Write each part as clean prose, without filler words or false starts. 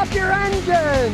up your engine!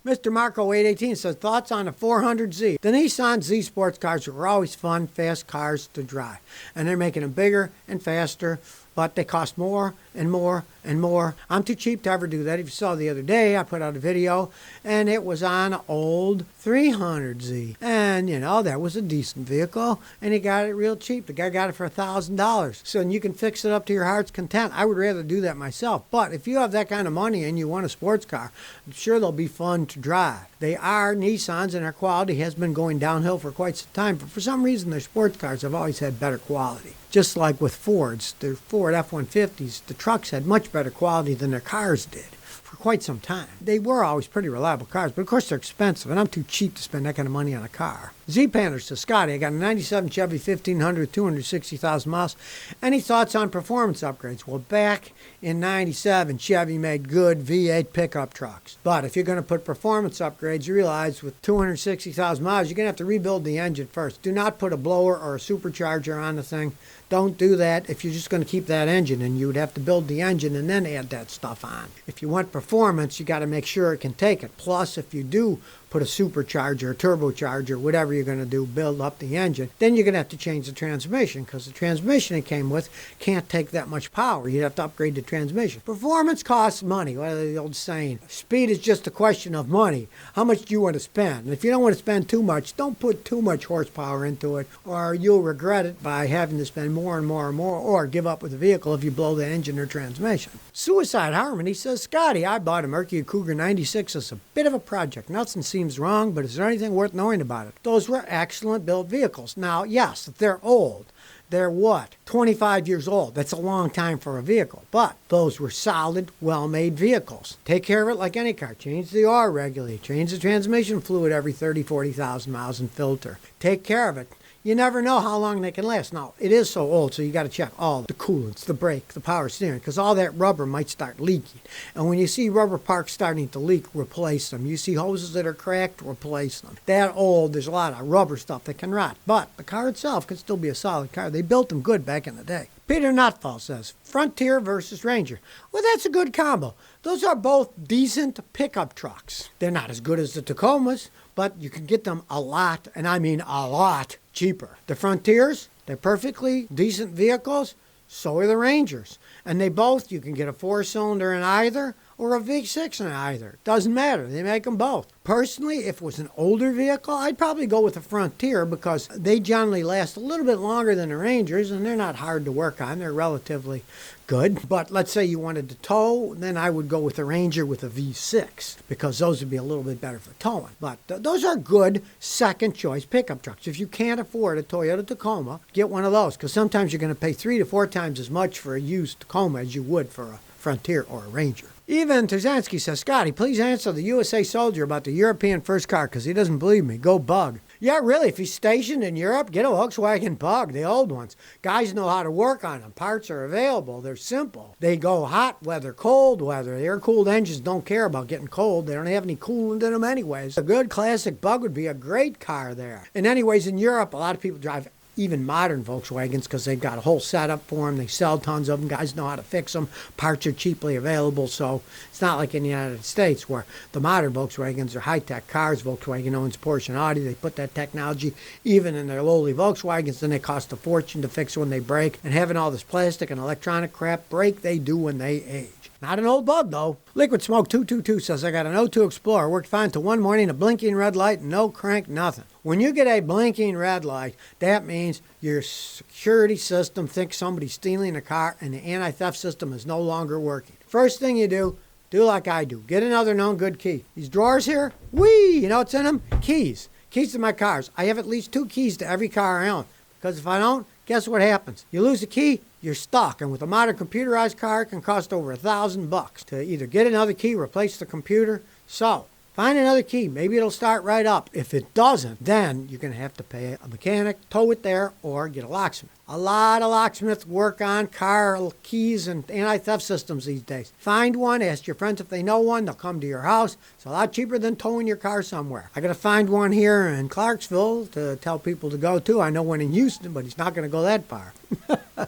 Mr. Marco 818 says, thoughts on the 400Z. The Nissan Z sports cars were always fun, fast cars to drive. And they're making them bigger and faster, but they cost more and more and more. I'm too cheap to ever do that. If you saw the other day, I put out a video, and it was on an old 300Z. And, you know, that was a decent vehicle, and he got it real cheap. The guy got it for $1,000. So you can fix it up to your heart's content. I would rather do that myself. But if you have that kind of money and you want a sports car, I'm sure they'll be fun to drive. They are Nissans, and their quality has been going downhill for quite some time. But for some reason, their sports cars have always had better quality. Just like with Fords, the Ford F-150s, the trucks had much better quality than their cars did for quite some time. They were always pretty reliable cars, but of course they're expensive, and I'm too cheap to spend that kind of money on a car. Z-Pander says, Scotty, I got a 97 Chevy 1500, 260,000 miles. Any thoughts on performance upgrades? Well, back in 97, Chevy made good V8 pickup trucks. But if you're going to put performance upgrades, you realize with 260,000 miles, you're going to have to rebuild the engine first. Do not put a blower or a supercharger on the thing. Don't do that if you're just going to keep that engine, and you would have to build the engine and then add that stuff on. If you want performance, you got to make sure it can take it. Plus, if you do put a supercharger, a turbocharger, whatever you're going to do, build up the engine, then you're going to have to change the transmission, because the transmission it came with can't take that much power. You'd have to upgrade the transmission. Performance costs money. What is the old saying? Speed is just a question of money. How much do you want to spend? And if you don't want to spend too much, don't put too much horsepower into it, or you'll regret it by having to spend more and more and more, or give up with the vehicle if you blow the engine or transmission. Suicide Harmony says, Scotty, I bought a Mercury Cougar 96 as a bit of a project. Nothing seems wrong, but is there anything worth knowing about it? Those were excellent built vehicles. Now, yes, they're old. They're what? 25 years old. That's a long time for a vehicle. But those were solid, well-made vehicles. Take care of it like any car. Change the oil regularly. Change the transmission fluid every 30, 40,000 miles and filter. Take care of it. You never know how long they can last. Now, it is so old, so you got to check all the coolants, the brake, the power steering, because all that rubber might start leaking. And when you see rubber parts starting to leak, replace them. You see hoses that are cracked, replace them. That old, there's a lot of rubber stuff that can rot. But the car itself can still be a solid car. They built them good back in the day. Peter Notfall says, Frontier versus Ranger. Well, that's a good combo. Those are both decent pickup trucks. They're not as good as the Tacomas, but you can get them a lot, and I mean a lot, cheaper. The Frontiers, they're perfectly decent vehicles. So are the Rangers. And they both, you can get a 4-cylinder in either or a V6 in either. Doesn't matter. They make them both. Personally, if it was an older vehicle, I'd probably go with the Frontier, because they generally last a little bit longer than the Rangers, and they're not hard to work on. They're relatively good. But let's say you wanted to tow, then I would go with the Ranger with a V6, because those would be a little bit better for towing. But those are good second choice pickup trucks. If you can't afford a Toyota Tacoma, get one of those, because sometimes you're going to pay 3 to 4 times as much for a used Tacoma as you would for a Frontier or a Ranger. Even Turzanski says, Scotty, please answer the USA soldier about the European first car, because he doesn't believe me. Go Bug. Yeah, really, if he's stationed in Europe, get a Volkswagen Bug, the old ones. Guys know how to work on them. Parts are available. They're simple. They go hot weather, cold weather. The air-cooled engines don't care about getting cold. They don't have any coolant in them anyways. A good classic Bug would be a great car there. And anyways, in Europe, a lot of people drive even modern Volkswagens, because they've got a whole setup for them. They sell tons of them. Guys know how to fix them. Parts are cheaply available, so it's not like in the United States where the modern Volkswagens are high-tech cars. Volkswagen owns Porsche and Audi. They put that technology even in their lowly Volkswagens, then they cost a fortune to fix when they break. And having all this plastic and electronic crap break, they do when they age. Not an old Bug, though. Liquid Smoke 222 says, I got an 02 Explorer. Worked fine till one morning, a blinking red light, no crank, nothing. When you get a blinking red light, that means your security system thinks somebody's stealing a car, and the anti-theft system is no longer working. First thing you do like I do. Get another known good key. These drawers here, you know what's in them? Keys. Keys to my cars. I have at least 2 keys to every car I own, because if I don't, guess what happens? You lose a key, you're stuck. And with a modern computerized car, it can cost over $1,000 to either get another key, replace the computer. So, find another key. Maybe it'll start right up. If it doesn't, then you're going to have to pay a mechanic, tow it there, or get a locksmith. A lot of locksmiths work on car keys and anti-theft systems these days. Find one, ask your friends if they know one, they'll come to your house. It's a lot cheaper than towing your car somewhere. I got to find one here in Clarksville to tell people to go to. I know one in Houston, but he's not going to go that far.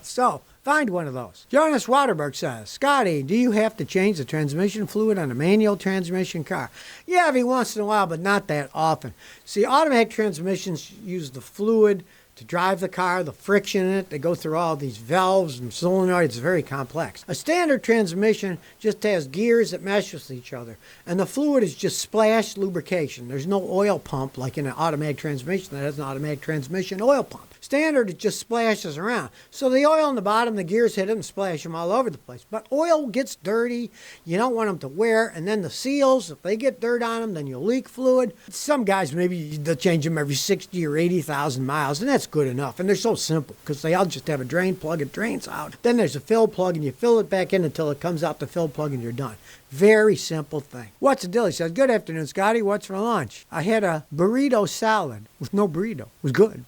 So, Find one of those. Jonas Waterberg says, Scotty, do you have to change the transmission fluid on a manual transmission car? Yeah, every once in a while, but not that often. See, automatic transmissions use the fluid to drive the car, the friction in it. They go through all these valves and solenoids. It's very complex. A standard transmission just has gears that mesh with each other, and the fluid is just splash lubrication. There's no oil pump like in an automatic transmission that has an automatic transmission oil pump. Standard, it just splashes around. So the oil in the bottom, the gears hit it and splash them all over the place. But oil gets dirty. You don't want them to wear. And then the seals, if they get dirt on them, then you'll leak fluid. Some guys, maybe they'll change them every 60 or 80,000 miles, and that's good enough. And they're so simple because they all just have a drain plug. It drains out. Then there's a fill plug, and you fill it back in until it comes out the fill plug, and you're done. Very simple thing. What's the deal? He says, good afternoon, Scotty. What's for lunch? I had a burrito salad with no burrito. It was good.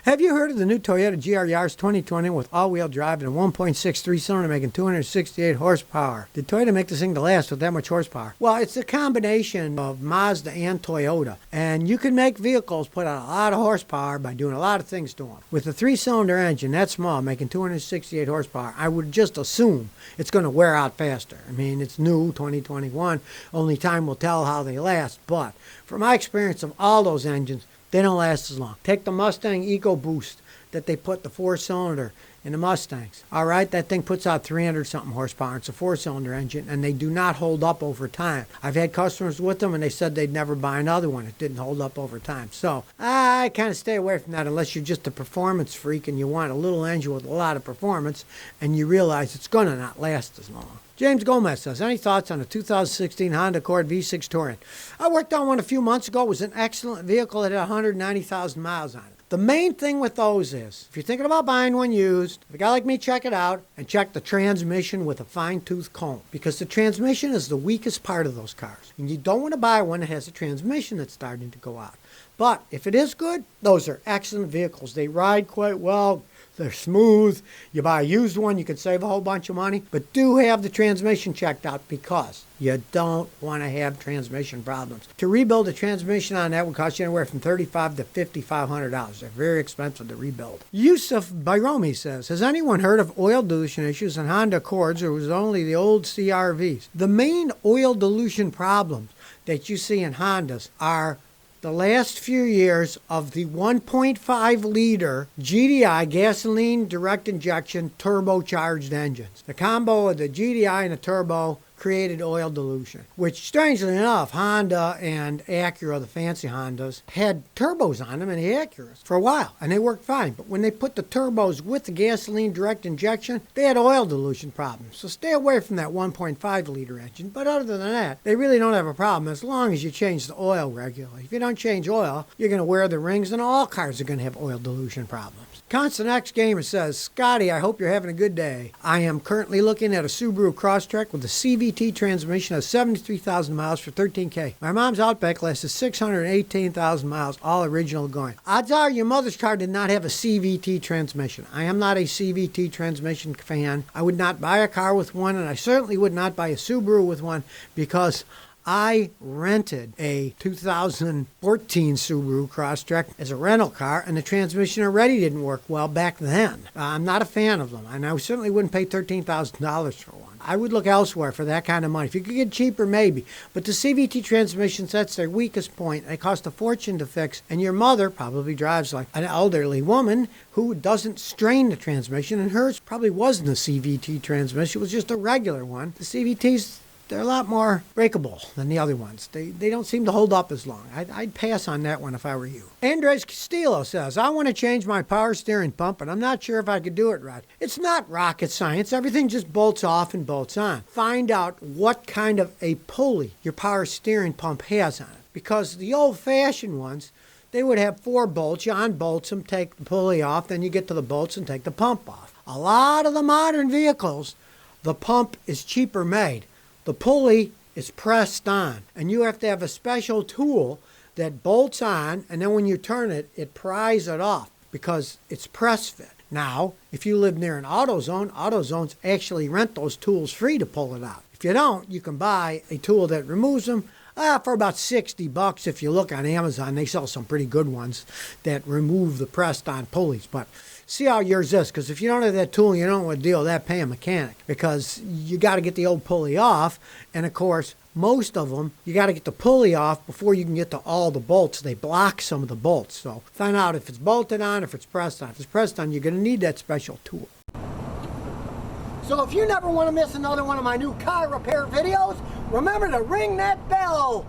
Have you heard of the new Toyota GR Yaris 2020 with all-wheel drive and a 1.6 3-cylinder making 268 horsepower? Did Toyota make this thing to last with that much horsepower? Well, it's a combination of Mazda and Toyota. And you can make vehicles put out a lot of horsepower by doing a lot of things to them. With a 3-cylinder engine that small, making 268 horsepower, I would just assume it's going to wear out faster. I mean, it's new, 2021. Only time will tell how they last. But from my experience of all those engines, they don't last as long. Take the Mustang EcoBoost that they put the 4-cylinder in the Mustangs. All right, that thing puts out 300-something horsepower. It's a 4-cylinder engine, and they do not hold up over time. I've had customers with them, and they said they'd never buy another one. It didn't hold up over time. So I kind of stay away from that unless you're just a performance freak and you want a little engine with a lot of performance, and you realize it's going to not last as long. James Gomez says, any thoughts on a 2016 Honda Accord V6 Touring? I worked on one a few months ago. It was an excellent vehicle. It had 190,000 miles on it. The main thing with those is, if you're thinking about buying one used, if a guy like me, check it out and check the transmission with a fine-tooth comb, because the transmission is the weakest part of those cars. And you don't want to buy one that has a transmission that's starting to go out. But if it is good, those are excellent vehicles. They ride quite well. They're smooth. You buy a used one, you can save a whole bunch of money. But do have the transmission checked out because you don't want to have transmission problems. To rebuild a transmission on that would cost you anywhere from $3,500 to $5,500. They're very expensive to rebuild. Yusuf Bayromi says, has anyone heard of oil dilution issues in Honda Accords, or was it only the old CRVs? The main oil dilution problems that you see in Hondas are the last few years of the 1.5-liter GDI gasoline direct injection turbocharged engines. The combo of the GDI and the turbo created oil dilution, which strangely enough, Honda and Acura, the fancy Hondas, had turbos on them and the Acuras for a while, and they worked fine. But when they put the turbos with the gasoline direct injection, they had oil dilution problems. So stay away from that 1.5-liter engine. But other than that, they really don't have a problem as long as you change the oil regularly. If you don't change oil, you're going to wear the rings, and all cars are going to have oil dilution problems. Constant X Gamer says, Scotty, I hope you're having a good day. I am currently looking at a Subaru Crosstrek with a CVT transmission of 73,000 miles for $13K. My mom's Outback lasted 618,000 miles, all original going. Odds are your mother's car did not have a CVT transmission. I am not a CVT transmission fan. I would not buy a car with one, and I certainly would not buy a Subaru with one because I rented a 2014 Subaru Crosstrek as a rental car, and the transmission already didn't work well back then. I'm not a fan of them, and I certainly wouldn't pay $13,000 for one. I would look elsewhere for that kind of money. If you could get cheaper, maybe. But the CVT transmissions, that's their weakest point. They cost a fortune to fix, and your mother probably drives like an elderly woman who doesn't strain the transmission, and hers probably wasn't a CVT transmission. It was just a regular one. The CVTs, they're a lot more breakable than the other ones. They don't seem to hold up as long. I'd pass on that one if I were you. Andres Castillo says, I want to change my power steering pump, but I'm not sure if I could do it right. It's not rocket science. Everything just bolts off and bolts on. Find out what kind of a pulley your power steering pump has on it. Because the old-fashioned ones, they would have 4 bolts. You unbolt them, take the pulley off, then you get to the bolts and take the pump off. A lot of the modern vehicles, the pump is cheaper made. The pulley is pressed on, and you have to have a special tool that bolts on, and then when you turn it, it pries it off because it's press fit. Now, if you live near an AutoZone, AutoZones actually rent those tools free to pull it out. If you don't, you can buy a tool that removes them for about $60. If you look on Amazon, they sell some pretty good ones that remove the pressed on pulleys. But see how yours is, because if you don't have that tool and you don't want to deal with that, pay a mechanic, because you got to get the old pulley off. And of course, most of them, you got to get the pulley off before you can get to all the bolts. They block some of the bolts. So find out if it's bolted on, if it's pressed on. If it's pressed on, you're going to need that special tool. So if you never want to miss another one of my new car repair videos, remember to ring that bell.